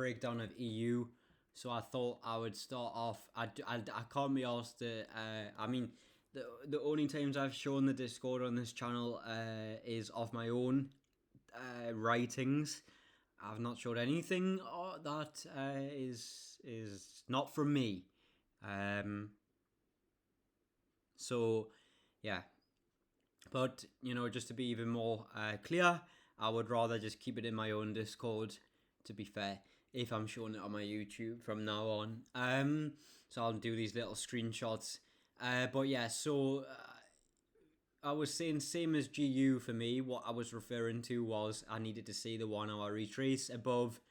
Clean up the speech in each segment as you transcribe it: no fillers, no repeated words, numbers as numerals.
breakdown of EU. So I thought I would start off. I can't be asked to. I mean, the only times I've shown the Discord on this channel is of my own writings. I've not showed anything that is not from me. So yeah, but you know, just to be even more clear, I would rather just keep it in my own Discord, to be fair, if I'm showing it on my YouTube from now on. So I'll do these little screenshots. But yeah, so I was saying same as GU for me. What I was referring to was I needed to see the 1 hour retrace above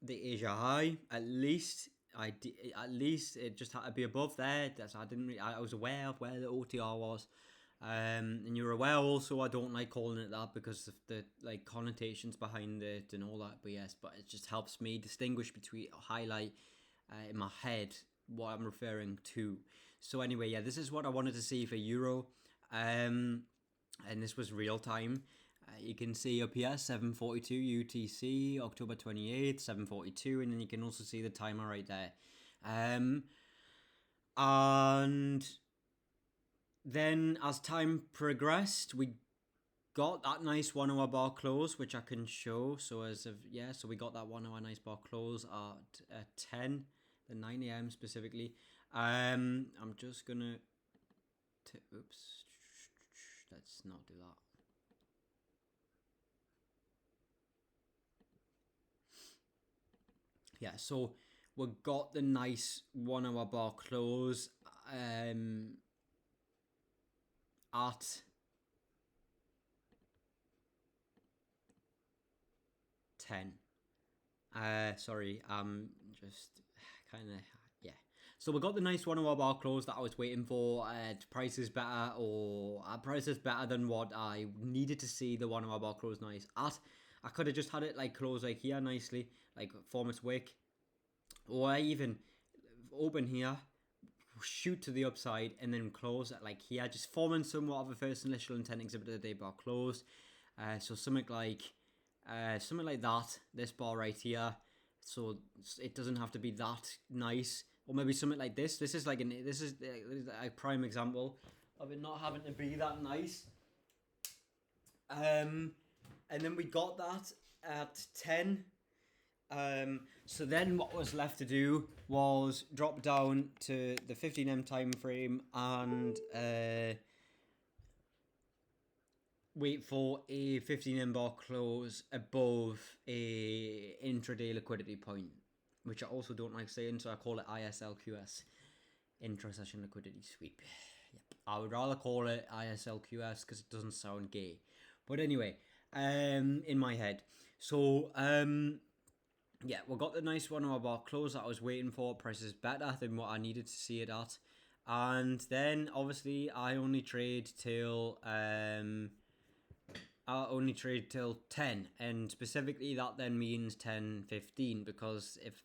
the Asia high at least. At least it just had to be above there. That's I was aware of where the OTR was. And you're aware also I don't like calling it that because of the like connotations behind it and all that BS, but it just helps me distinguish between highlight in my head what I'm referring to. So anyway, yeah, this is what I wanted to see for Euro, and this was real time. You can see up here 7:42 UTC, October 28th, 7:42, and then you can also see the timer right there. And then as time progressed, we got that nice 1 hour bar close, which I can show. So as of so we got that 1 hour nice bar close at 10, the 9 a.m. specifically. I'm just gonna oops, let's not do that. Yeah, so we got the nice 1 hour bar close at 10. Sorry, just kind of, yeah. So we got the nice 1 hour bar close that I was waiting for. Price is better, or price is better than what I needed to see the 1 hour bar close nice at. I could have just had it like close like here nicely, like form its wick, or even open here, shoot to the upside, and then close at like here, just forming somewhat of a first initial intent exhibit of the day bar closed. So something like that, this bar right here. So it doesn't have to be that nice, or maybe something like this. This is a prime example of it not having to be that nice. And then we got that at 10. So then what was left to do was drop down to the 15M time frame and wait for a 15M bar close above a intraday liquidity point, which I also don't like saying, so I call it ISLQS, intra-session liquidity sweep. Yep. I would rather call it ISLQS because it doesn't sound gay. But anyway, in my head. So, yeah, we got the nice 1 hour bar close that I was waiting for. Price is better than what I needed to see it at. And then, obviously, I only trade till 10, and specifically that then means 10:15, because if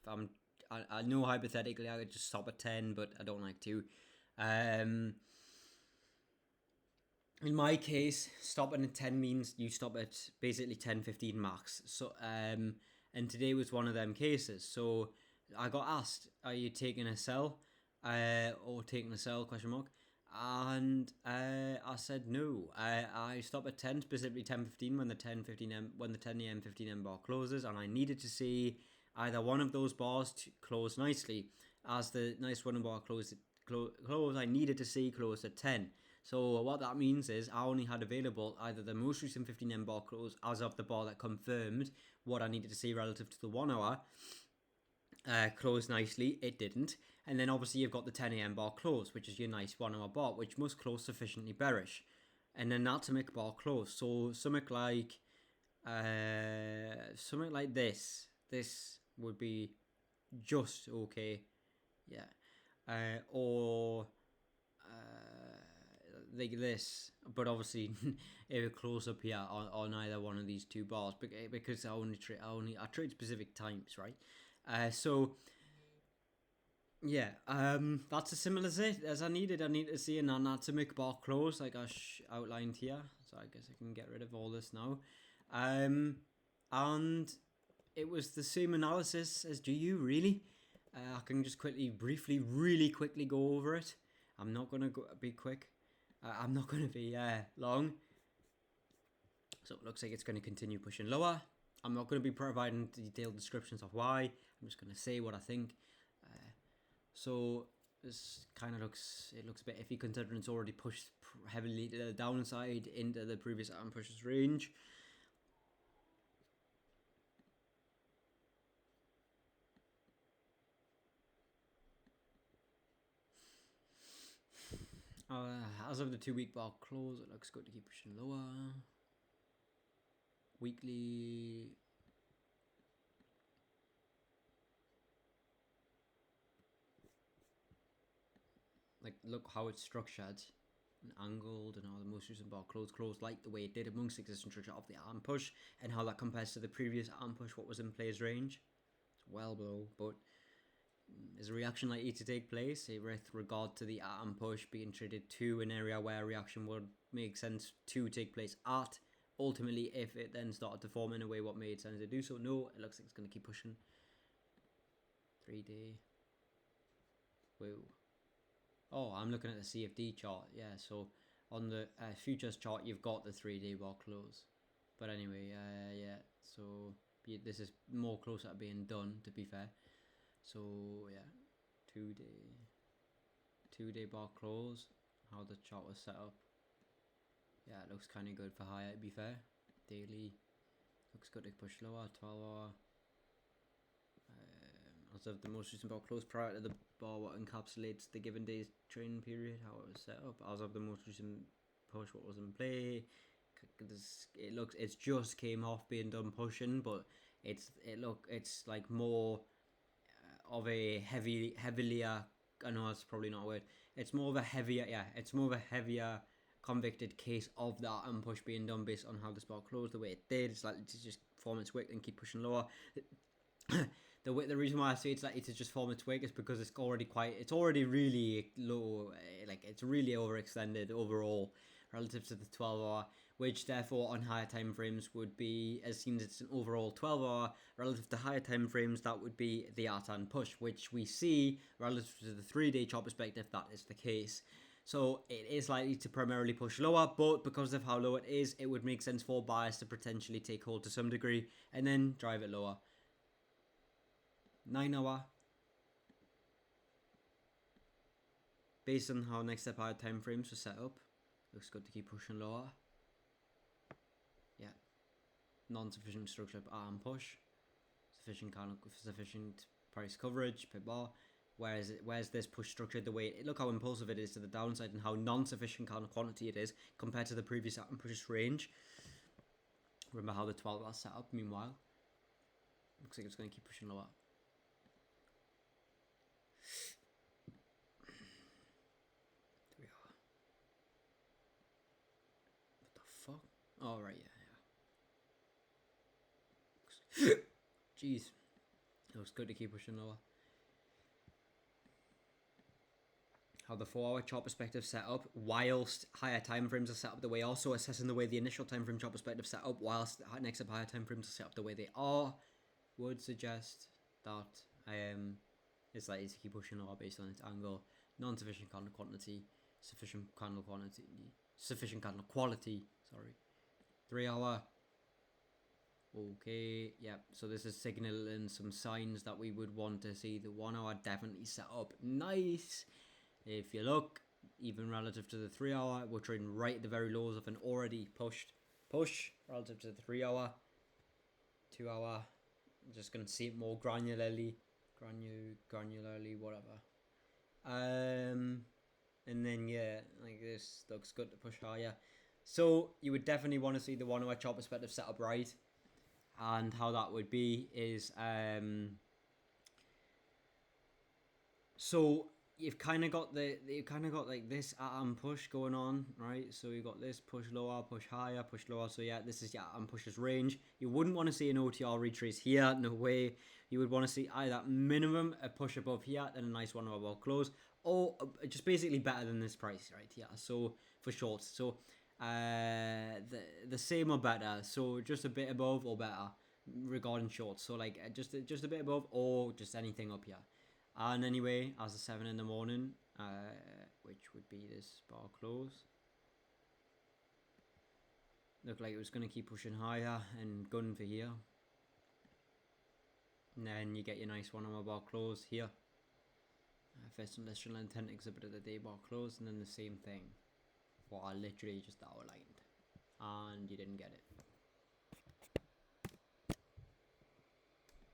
I know hypothetically I could just stop at 10, but I don't like to. In my case, stopping at 10 means you stop at basically 10:15 max. So and today was one of them cases. So I got asked, "Are you taking a sell, or taking a sell?" Question mark. And I said no. I stop at 10, specifically 10:15 when the 10 a.m. 15M bar closes, and I needed to see either one of those bars to close nicely. As the nice 1 bar close, I needed to see close at 10. So what that means is I only had available either the most recent 15M bar close as of the bar that confirmed what I needed to see relative to the 1 hour. Closed nicely, it didn't. And then obviously you've got the 10 a.m. bar close, which is your nice 1 hour bar, which must close sufficiently bearish. And then that's a make bar close. So something like this. This would be just okay. Yeah. Or like this, but obviously it would close up here on either one of these two bars, because I trade specific times, right? So yeah, that's as similar as I needed. I need to see an anatomic bar close like I outlined here. So I guess I can get rid of all this now. And it was the same analysis as GU, really. I can just really quickly go over it. I'm not going to be quick. I'm not going to be long. So it looks like it's going to continue pushing lower. I'm not going to be providing detailed descriptions of why. I'm just going to say what I think. So this kind of looks a bit iffy considering it's already pushed heavily to the downside into the previous arm pushes range. As of the 2-week bar close, it looks good to keep pushing lower. Weekly. Like, look how it's structured and angled, and how the most recent bar closed like the way it did amongst existing structure of the arm push, and how that compares to the previous arm push, what was in play's range. It's well below, but is a reaction likely to take place with regard to the arm push being traded to an area where a reaction would make sense to take place at? Ultimately, if it then started to form in a way what made sense to do so? No, it looks like it's going to keep pushing. 3D. Whoa. Oh, I'm looking at the CFD chart. Yeah, so on the futures chart, you've got the 3-day bar close. But anyway, yeah, so this is more closer to being done, to be fair. So yeah, 2-day bar close. How the chart was set up. Yeah, it looks kind of good for higher, to be fair. Daily looks good to push lower. 12-hour. As of the most recent bar close prior to the bar, what encapsulates the given day's trading period, how it was set up. As of the most recent push, what was in play. It's just came off being done pushing, but it's like more of a heavier. I know that's probably not a word. It's more of a heavier convicted case of that and push being done based on how the bar closed the way it did. It's like to just form its wick and keep pushing lower. The reason why I say it's likely to just form its wick is because it's already really low, like it's really overextended overall relative to the 12-hour, which therefore on higher time frames would be, as seen as it's an overall 12-hour relative to higher time frames, that would be the Artan push, which we see relative to the 3-day chart perspective, that is the case. So it is likely to primarily push lower, but because of how low it is, it would make sense for buyers to potentially take hold to some degree and then drive it lower. 9-hour. Based on how next step higher time frames were set up, looks good to keep pushing lower. Yeah. Non-sufficient structure arm push. Sufficient price coverage per bar. Where's this push structured the way look how impulsive it is to the downside and how non-sufficient kind of quantity it is compared to the previous arm push range. Remember how the 12-hour set up, meanwhile. Looks like it's going to keep pushing lower. There we are. What the fuck? Oh, right, yeah. Jeez. It was good to keep pushing lower. How the 4-hour chart perspective set up whilst higher time frames are set up the way, also assessing the way the initial time frame chart perspective set up whilst next up higher time frames are set up the way they are, would suggest that it's likely to keep pushing lower based on its angle. Non-sufficient candle quantity, sufficient candle quality. Sorry, 3-hour. Okay, yeah. So this is signaling some signs that we would want to see the 1-hour definitely set up nice. If you look, even relative to the 3-hour, we're trading right at the very lows of an already pushed push relative to the 3-hour. 2-hour, I'm just gonna see it more granularly, whatever. And then yeah, like this looks good to push higher. So you would definitely want to see the 1-hour chart perspective set up right, and how that would be is so you've kind of got like this atom push going on, right? So you got this push lower, push higher, push lower. So yeah, this is your atom push's range. You wouldn't want to see an OTR retrace here, no way. You would want to see either minimum a push above here, then a nice 1 hour close, or just basically better than this price right here. So for shorts, so the same or better. So just a bit above or better regarding shorts. So like just a bit above or just anything up here. And anyway, as a 7 in the morning, which would be this bar close, looked like it was going to keep pushing higher and gun for here. And then you get your nice 1 hour bar close here. First industrial intent exhibited the day bar close, and then the same thing. Well, I literally just outlined, and you didn't get it.